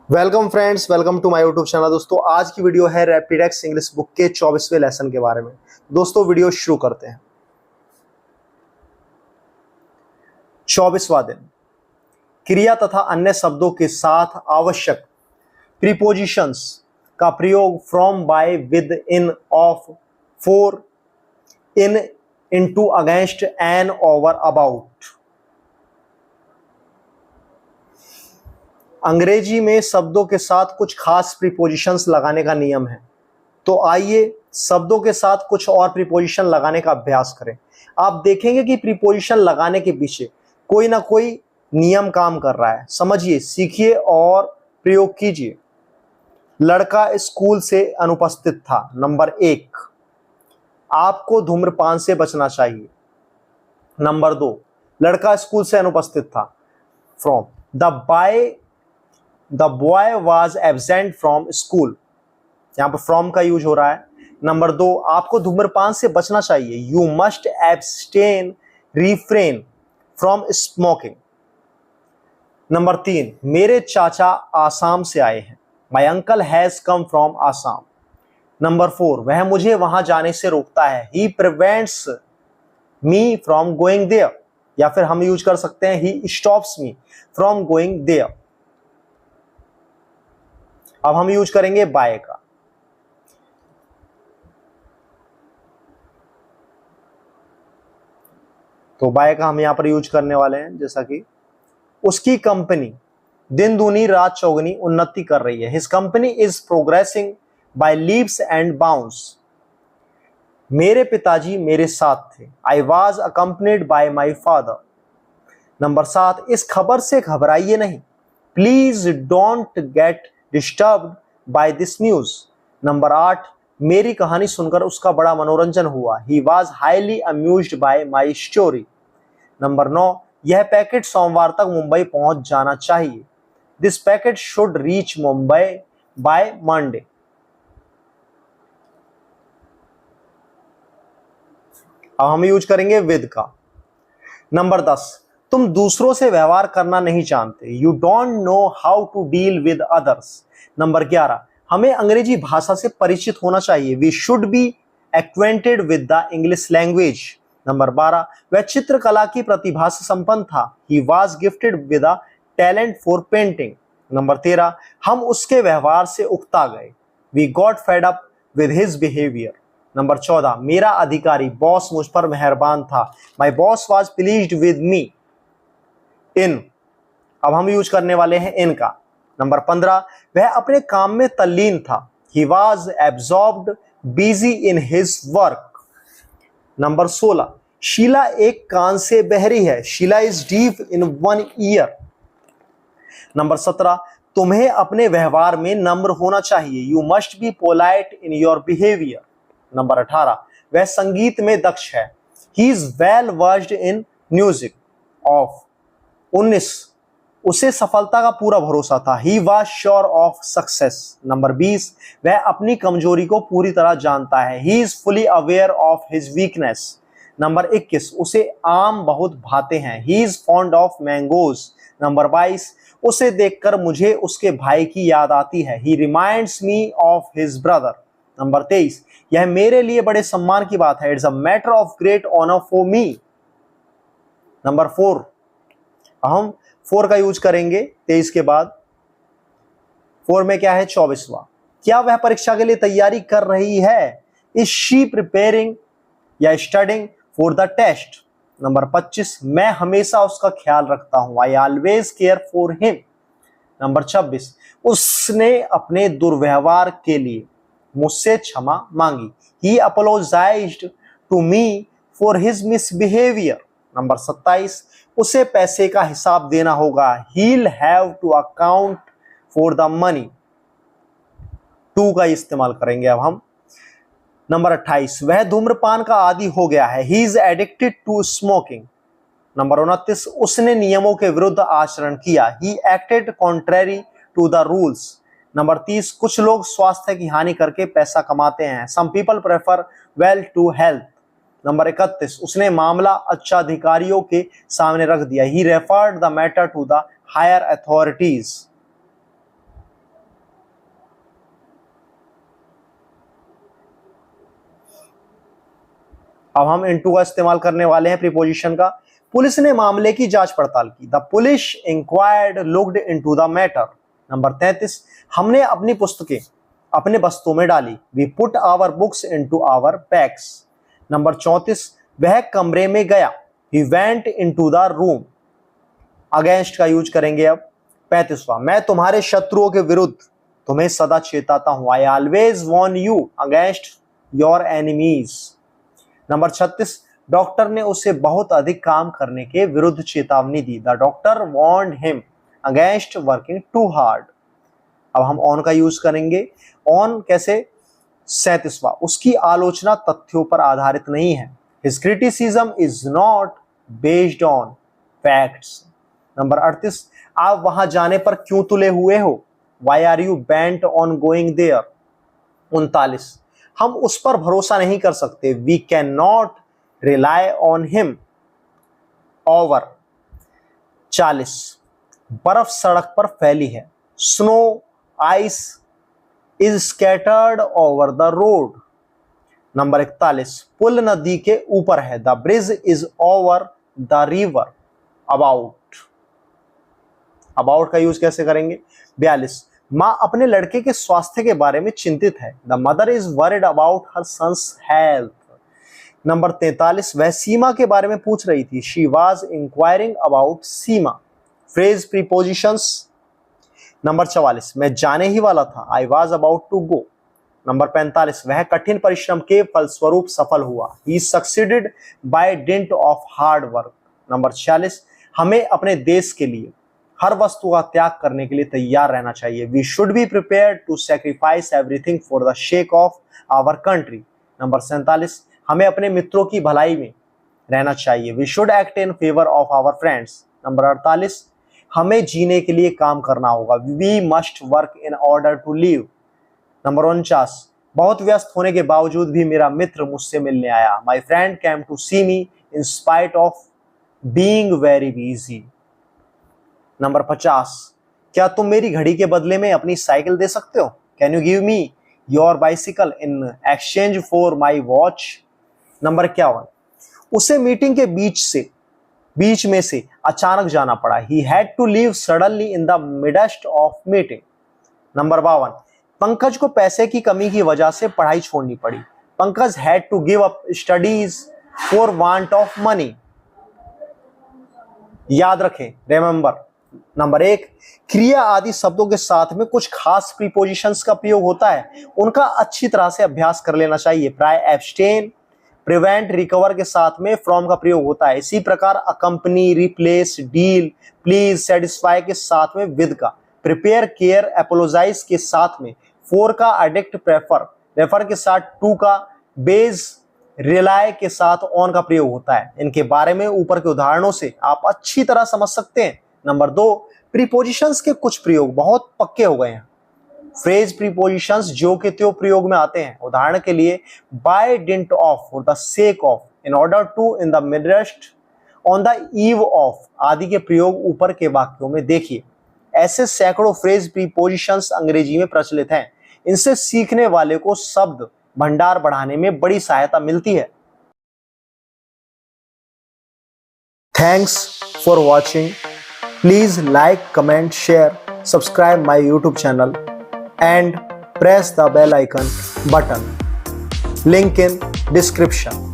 Welcome friends, welcome to my YouTube channel. दोस्तों, आज की वीडियो है रैपिडेक्स इंग्लिश बुक के 24वें लेसन के बारे में। दोस्तों, वीडियो शुरू करते हैं। 24वां दिन। क्रिया तथा अन्य शब्दों के साथ आवश्यक प्रीपोजिशंस का प्रयोग from, by, with, in, of, for, in, into, against, an, over, about. अंग्रेजी में शब्दों के साथ कुछ खास प्रीपोजिशंस लगाने का नियम है। तो आइए शब्दों के साथ कुछ और प्रीपोजिशन लगाने का अभ्यास करें। आप देखेंगे कि प्रीपोजिशन लगाने के पीछे कोई ना कोई नियम काम कर रहा है। समझिए, सीखिए और प्रयोग कीजिए। लड़का स्कूल से अनुपस्थित था। नंबर 1, आपको धूम्रपान से बचना चाहिए। नंबर 2, लड़का स्कूल से अनुपस्थित था। From, the boy was absent from school. यहां पर फ्रॉम का यूज हो रहा है। नंबर 2, आपको धूम्रपान से बचना चाहिए। You must abstain, refrain from smoking. Number 3, मेरे चाचा आसाम से आए हैं। My uncle has come from Assam. Number 4, वह मुझे वहां जाने से रोकता है। He prevents me from going there. या फिर हम यूज कर सकते हैं he stops me from going there. अब हम यूज करेंगे बाय का। तो बाय का हम यहां पर यूज करने वाले हैं, जैसा कि उसकी कंपनी दिन दूनी रात चौगुनी उन्नति कर रही है। His company is progressing by leaps and bounds. मेरे पिताजी मेरे साथ थे। I was accompanied by my father. Number 7, इस खबर से घबराइए नहीं। Please don't get disturbed by this news. Number 8, मेरी कहानी सुनकर उसका बड़ा मनोरंजन हुआ। He was highly amused by my story. Number 9, यह पैकेट सोमवार तक मुंबई पहुंच जाना चाहिए। This packet should reach Mumbai by Monday. अब हम यूज करेंगे विद का। नंबर 10, तुम दूसरों से व्यवहार करना नहीं जानते। You don't know how to deal with others. Number 11, हमें अंग्रेजी भाषा से परिचित होना चाहिए। We should be acquainted with the English language. Number 12, वह चित्रकला की प्रतिभा से संपन्न था। He was gifted with a talent for painting. Number 13, हम उसके व्यवहार से उकता गए। We got fed up with his behaviour. Number 14, मेरा अधिकारी बॉस मुझ पर मेहरबान था। माई boss was pleased with me. In, अब हम यूज करने वाले हैं इन का। नंबर 15, वह अपने काम में तल्लीन था। He was absorbed busy in his work. Number 16, Sheela एक कान से बहरी है। Sheela is deaf in one ear. Number 17, तुम्हें अपने व्यवहार में नम्र होना चाहिए। You must be polite in your behaviour. Number 18, वह संगीत में दक्ष है। He is well versed in music. Of 19, उसे सफलता का पूरा भरोसा था। He was sure of success. Number 20, वह अपनी कमजोरी को पूरी तरह जानता है। He is fully aware of his weakness. Number 21, उसे आम बहुत भाते हैं। He is fond of mangoes. Number 22, उसे देखकर मुझे उसके भाई की याद आती है। He reminds me of his brother. Number 23, यह मेरे लिए बड़े सम्मान की बात है। It's a matter of great honour for me. Number 4, हम 4 का यूज करेंगे 23 के बाद। 4 में क्या है? 24वां। क्या वह परीक्षा के लिए तैयारी कर रही है? इज शी प्रिपेयरिंग या studying for the test. Number 25, मैं हमेशा उसका ख्याल रखता हूं। I always care for him. Number 26, उसने अपने दुर्व्यवहार के लिए मुझसे क्षमा मांगी। He apologised to me for his misbehaviour. Number 27, उसे पैसे का हिसाब देना होगा। He'll have to account for the money। 2 का इस्तेमाल करेंगे अब हम। नंबर 28, वह धूम्रपान का आदी हो गया है। He is addicted to smoking। Number 29, उसने नियमों के विरुद्ध आचरण किया। He acted contrary to the rules। Number 30, कुछ लोग स्वास्थ्य की हानि करके पैसा कमाते हैं। Some people prefer well to health। Number 31, उसने मामला उच्चाधिकारियों के सामने रख दिया। He referred the matter to the higher authorities. अब हम इनटू का इस्तेमाल करने वाले हैं प्रीपोजिशन का। पुलिस ने मामले की जांच पड़ताल की। The police inquired looked into the matter. Number 33, हमने अपनी पुस्तकें अपने बस्तों में डाली। We put our books into our bags. Number 34, वह कमरे में गया। He went into the room. Against का यूज करेंगे अब। 35वां, मैं तुम्हारे शत्रुओं के विरुद्ध तुम्हें सदा चेताता हूं। I always warn you against your enemies. Number 36, doctor ने उसे बहुत अधिक काम करने के विरुद्ध चेतावनी दी। The doctor warned him against working too hard. अब हम ऑन का यूज करेंगे। ऑन कैसे? 37वां, उसकी आलोचना तथ्यों पर आधारित नहीं है। His criticism is not based on facts. Number 38, आप वहां जाने पर क्यों तुले हुए हो? Why are you bent on going there. 39, हम उस पर भरोसा नहीं कर सकते। We can not rely on him. Over. 40, बर्फ सड़क पर फैली है। Snow ice is scattered over the road. Number 41, पुल नदी के ऊपर है। The bridge is over the river. About. About का यूज कैसे करेंगे? 42, मां अपने लड़के के स्वास्थ्य के बारे में चिंतित है। The mother is worried about her son's health. Number 43, वह सीमा के बारे में पूछ रही थी। She was inquiring about Seema. Phrase prepositions. Number 44, मैं जाने ही वाला था। I was about to go. Number 45, वह कठिन परिश्रम के फलस्वरूप सफल हुआ। He succeeded by dint of hard work. Number 46, हमें अपने देश के लिए हर वस्तु का त्याग करने के लिए तैयार रहना चाहिए। We should be prepared to sacrifice everything for the sake of our country. Number 47, हमें अपने मित्रों की भलाई में रहना चाहिए। We should act in favour of our friends. Number 48, हमें जीने के लिए काम करना होगा। We must work in order to live. Number 49, बहुत व्यस्त होने के बावजूद भी मेरा मित्र मुझसे मिलने आया। My friend came to see me in spite of being very busy. Number 50, क्या तुम मेरी घड़ी के बदले में अपनी साइकिल दे सकते हो? Can you give me your bicycle in exchange for my watch. Number 51, उसे मीटिंग के बीच में से अचानक जाना पड़ा। He had to leave suddenly in the midst of meeting. Number 52, Pankaj को पैसे की कमी की वजह से पढ़ाई छोड़नी पड़ी। Pankaj had to give up studies for want of money. याद रखें, रिमेंबर। नंबर 1, क्रिया आदि शब्दों के साथ में कुछ खास प्रीपोजिशंस का प्रयोग होता है, उनका अच्छी तरह से अभ्यास कर लेना चाहिए। प्राय एब्सटेन, प्रिवेंट, रिकवर के साथ में फ्रॉम का प्रयोग होता है। इसी प्रकार अकंपनी, रिप्लेस, डील, प्लीज, सेटिस्फाई के साथ में विद का, प्रिपेयर, केयर, एपोलोजाइज के साथ में, फॉर का, एडिक्ट, प्रेफर, रेफर के साथ टू का, बेज, रिलाय के साथ ऑन का प्रयोग होता है। इनके बारे में ऊपर के उदाहरणों से आप अच्छी तरह समझ सकते हैं। नंबर 2, प्रीपोजिशंस के कुछ प्रयोग बहुत पक्के हो गए हैं। फ्रेज प्रीपोजिशंस जो के त्यों प्रयोग में आते हैं। उदाहरण के लिए by dint of, for the sake of, in order to, in the midst, on the eve of आदि के प्रयोग ऊपर के वाक्यों में देखिए। ऐसे सैकड़ों फ्रेज प्रीपोजिशंस अंग्रेजी में प्रचलित हैं। इनसे सीखने वाले को शब्द भंडार बढ़ाने में बड़ी सहायता मिलती है। Thanks for watching. Please like, comment, share, subscribe my YouTube channel and press the bell icon button. Link in description.